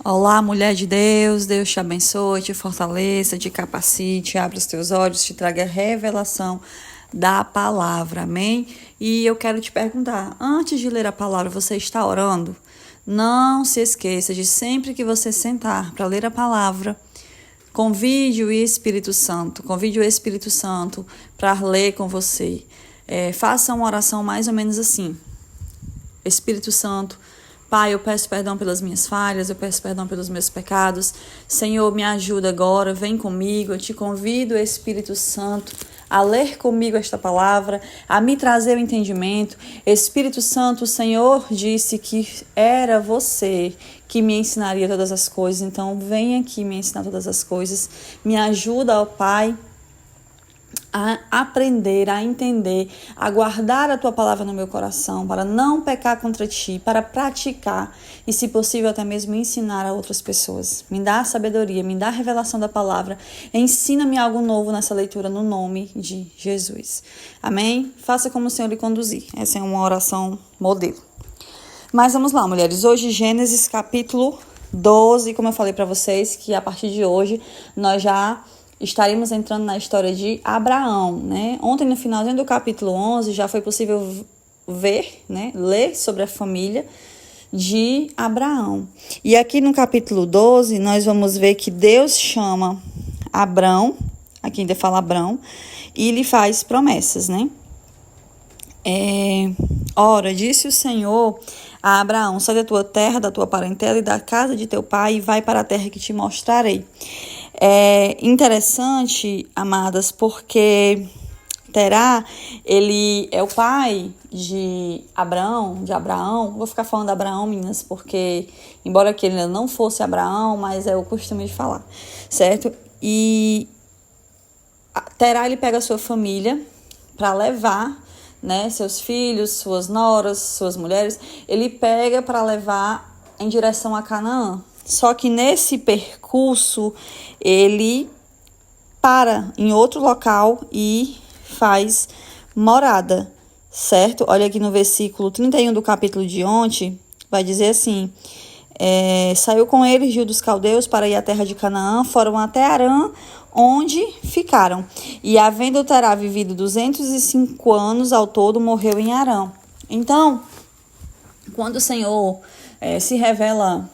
Olá, mulher de Deus, Deus te abençoe, te fortaleça, te capacite, abra os teus olhos, te traga revelação da palavra, amém? E eu quero te perguntar, antes de ler a palavra, você está orando? Não se esqueça de sempre que você sentar para ler a palavra, convide o Espírito Santo para ler com você. Faça uma oração mais ou menos assim. Espírito Santo, Pai, eu peço perdão pelas minhas falhas, eu peço perdão pelos meus pecados. Senhor, me ajuda agora, vem comigo. Eu te convido, Espírito Santo, a ler comigo esta palavra, a me trazer o entendimento. Espírito Santo, o Senhor disse que era você que me ensinaria todas as coisas. Então, vem aqui me ensinar todas as coisas. Me ajuda, ó Pai, a aprender, a entender, a guardar a tua palavra no meu coração, para não pecar contra ti, para praticar e, se possível, até mesmo ensinar a outras pessoas. Me dá a sabedoria, me dá a revelação da palavra, ensina-me algo novo nessa leitura no nome de Jesus. Amém? Faça como o Senhor lhe conduzir. Essa é uma oração modelo. Mas vamos lá, mulheres. Hoje, Gênesis capítulo 12, como eu falei para vocês, que a partir de hoje nós já estaremos entrando na história de Abraão, né? Ontem, no finalzinho do capítulo 11, já foi possível ver, né? Ler sobre a família de Abraão. E aqui no capítulo 12, nós vamos ver que Deus chama Abrão, aqui ainda fala Abrão, e lhe faz promessas, né? Ora, disse o Senhor a Abraão: sai da tua terra, da tua parentela e da casa de teu pai e vai para a terra que te mostrarei. É interessante, amadas, porque Terá, ele é o pai de Abraão, vou ficar falando de Abraão, meninas, porque embora que ele não fosse Abraão, mas é o costume de falar, certo? E Terá, ele pega a sua família para levar, né, seus filhos, suas noras, suas mulheres, ele pega para levar em direção a Canaã. Só que nesse percurso, ele para em outro local e faz morada, certo? Olha aqui no versículo 31 do capítulo de ontem, vai dizer assim: saiu com ele Gil dos Caldeus para ir à terra de Canaã, foram até Harã, onde ficaram. E havendo Terá vivido 205 anos ao todo, morreu em Harã. Então, quando o Senhor se revela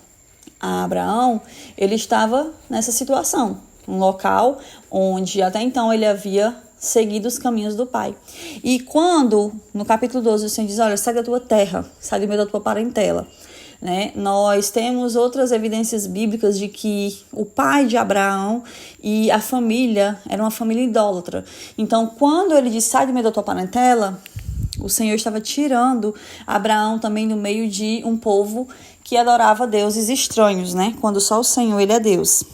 a Abraão, ele estava nessa situação, um local onde até então ele havia seguido os caminhos do pai. E quando, no capítulo 12, o Senhor diz: olha, sai da tua terra, sai do meio da tua parentela, né? Nós temos outras evidências bíblicas de que o pai de Abraão e a família era uma família idólatra. Então, quando ele diz: sai do meio da tua parentela, o Senhor estava tirando Abraão também no meio de um povo que adorava deuses estranhos, né? Quando só o Senhor, ele é Deus.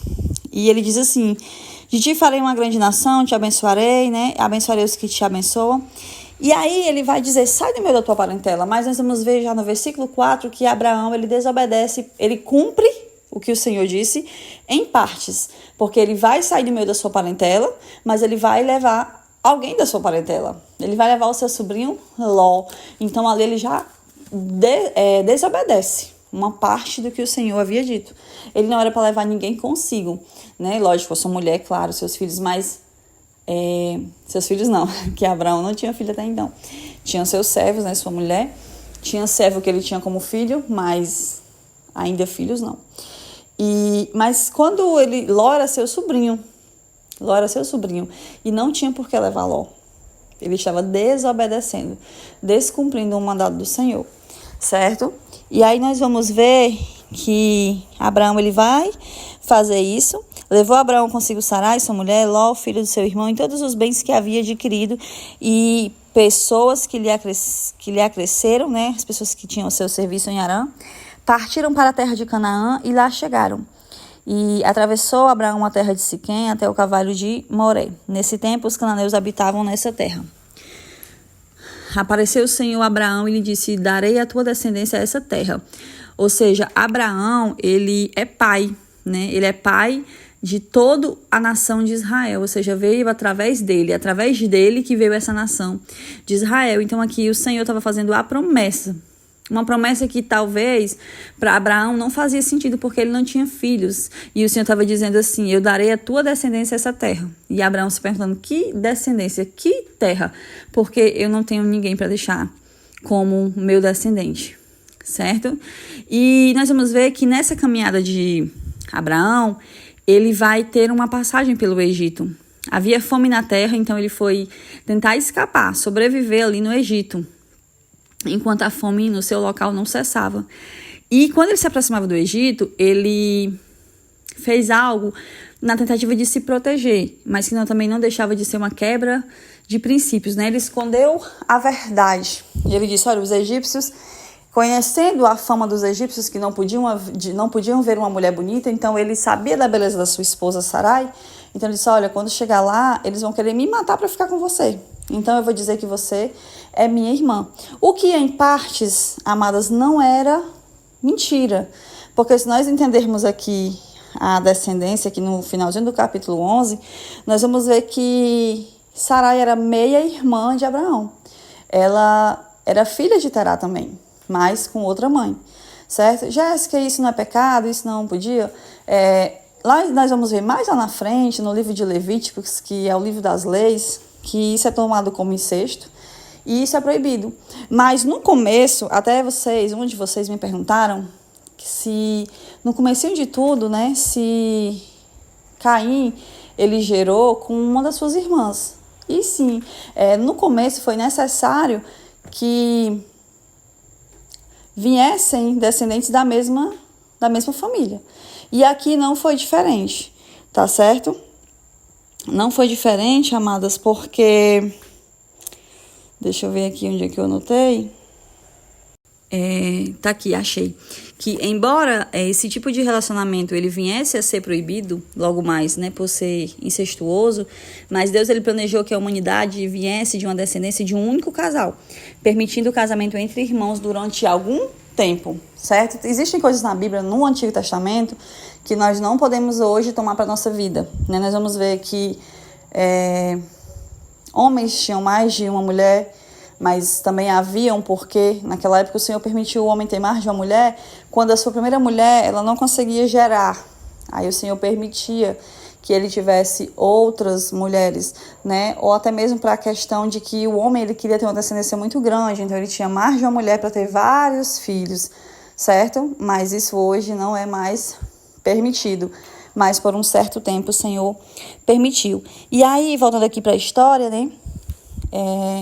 E ele diz assim: de ti farei uma grande nação, te abençoarei, né? Abençoarei os que te abençoam. E aí ele vai dizer: sai do meio da tua parentela. Mas nós vamos ver já no versículo 4 que Abraão, ele desobedece, ele cumpre o que o Senhor disse em partes. Porque ele vai sair do meio da sua parentela, mas ele vai levar alguém da sua parentela. Ele vai levar o seu sobrinho Ló. Então ali ele já desobedece uma parte do que o Senhor havia dito. Ele não era para levar ninguém consigo, né? Lógico, a sua mulher, claro, seus filhos, mas seus filhos não, que Abraão não tinha filho até então. Tinha seus servos, né? Sua mulher. Tinha servo que ele tinha como filho, mas ainda filhos não. Mas quando Ló era seu sobrinho, e não tinha por que levar Ló. Ele estava desobedecendo, descumprindo o mandado do Senhor, certo? E aí nós vamos ver que Abraão, ele vai fazer isso. Levou Abraão consigo Sarai, sua mulher, Ló, filho do seu irmão, e todos os bens que havia adquirido, e pessoas que lhe acresceram, né? As pessoas que tinham o seu serviço em Harã, partiram para a terra de Canaã e lá chegaram. E atravessou Abraão a terra de Siquém até o cavalo de Moré. Nesse tempo, os cananeus habitavam nessa terra. Apareceu o Senhor a Abraão e lhe disse: darei a tua descendência a essa terra. Ou seja, Abraão, ele é pai, né? Ele é pai de toda a nação de Israel. Ou seja, veio através dele que veio essa nação de Israel. Então aqui o Senhor estava fazendo a promessa Uma promessa que talvez para Abraão não fazia sentido porque ele não tinha filhos. E o Senhor estava dizendo assim, eu darei a tua descendência essa terra. E Abraão se perguntando, que descendência, que terra? Porque eu não tenho ninguém para deixar como meu descendente, certo? E nós vamos ver que nessa caminhada de Abraão, ele vai ter uma passagem pelo Egito. Havia fome na terra, então ele foi tentar escapar, sobreviver ali no Egito, enquanto a fome no seu local não cessava. E quando ele se aproximava do Egito, ele fez algo na tentativa de se proteger, mas que também não deixava de ser uma quebra de princípios, né? Ele escondeu a verdade. E ele disse, olha, os egípcios, conhecendo a fama dos egípcios que não podiam ver uma mulher bonita, então ele sabia da beleza da sua esposa Sarai, então ele disse, olha, quando chegar lá, eles vão querer me matar para ficar com você. Então eu vou dizer que você é minha irmã. O que em partes, amadas, não era mentira. Porque se nós entendermos aqui a descendência, aqui no finalzinho do capítulo 11, nós vamos ver que Sarai era meia-irmã de Abraão. Ela era filha de Terá também, mas com outra mãe, certo? Jéssica, isso não é pecado, isso não podia? Lá nós vamos ver mais lá na frente, no livro de Levíticos, que é o livro das leis, que isso é tomado como incesto, e isso é proibido. Mas no começo, até um de vocês me perguntaram, se no comecinho de tudo, né, se Caim, ele gerou com uma das suas irmãs. E sim, no começo foi necessário que viessem descendentes da mesma família. E aqui não foi diferente, tá certo? Não foi diferente, amadas, porque... Deixa eu ver aqui onde é que eu anotei. Tá aqui, achei. Que embora esse tipo de relacionamento ele viesse a ser proibido, logo mais, né, por ser incestuoso, mas Deus ele planejou que a humanidade viesse de uma descendência de um único casal, permitindo o casamento entre irmãos durante algum tempo, certo? Existem coisas na Bíblia, no Antigo Testamento, que nós não podemos hoje tomar para a nossa vida, né? Nós vamos ver que homens tinham mais de uma mulher, mas também haviam, porque naquela época o Senhor permitiu o homem ter mais de uma mulher, quando a sua primeira mulher ela não conseguia gerar. Aí o Senhor permitia que ele tivesse outras mulheres, né? Ou até mesmo para a questão de que o homem ele queria ter uma descendência muito grande, então ele tinha mais de uma mulher para ter vários filhos, certo? Mas isso hoje não é mais permitido. Mas por um certo tempo o Senhor permitiu. E aí, voltando aqui para a história, né?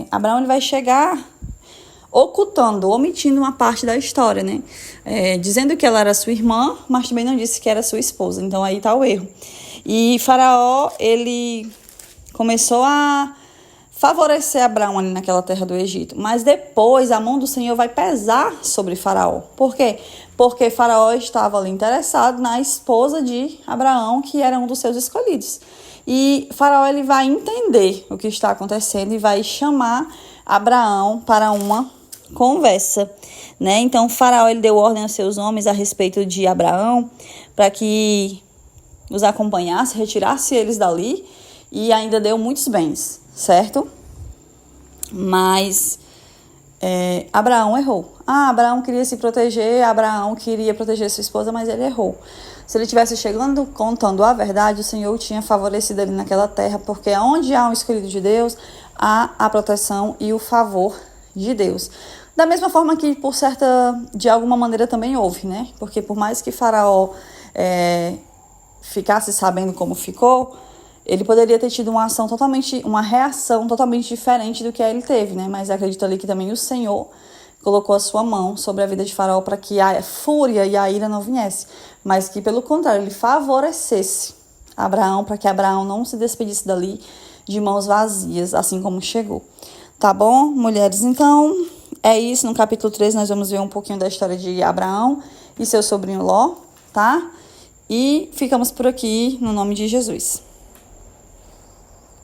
Abraão ele vai chegar ocultando, omitindo uma parte da história, né? Dizendo que ela era sua irmã, mas também não disse que era sua esposa. Então aí está o erro. E Faraó, ele começou a favorecer Abraão ali naquela terra do Egito. Mas depois a mão do Senhor vai pesar sobre Faraó. Por quê? Porque Faraó estava ali interessado na esposa de Abraão, que era um dos seus escolhidos. E Faraó ele vai entender o que está acontecendo e vai chamar Abraão para uma conversa, né? Então Faraó ele deu ordem aos seus homens a respeito de Abraão para que os acompanhasse, retirasse eles dali e ainda deu muitos bens, certo? Mas Abraão errou. Abraão queria se proteger, Abraão queria proteger sua esposa, mas ele errou. Se ele tivesse chegando contando a verdade, o Senhor o tinha favorecido ali naquela terra, porque onde há um escolhido de Deus, há a proteção e o favor de Deus. Da mesma forma que, de alguma maneira também houve, né? Porque por mais que Faraó ficasse sabendo como ficou, ele poderia ter tido uma reação totalmente diferente do que ele teve, né? Mas acredito ali que também o Senhor colocou a sua mão sobre a vida de Faraó para que a fúria e a ira não viesse, mas que, pelo contrário, ele favorecesse Abraão para que Abraão não se despedisse dali de mãos vazias, assim como chegou. Tá bom, mulheres? Então, é isso. No capítulo 3 nós vamos ver um pouquinho da história de Abraão e seu sobrinho Ló, tá? E ficamos por aqui no nome de Jesus.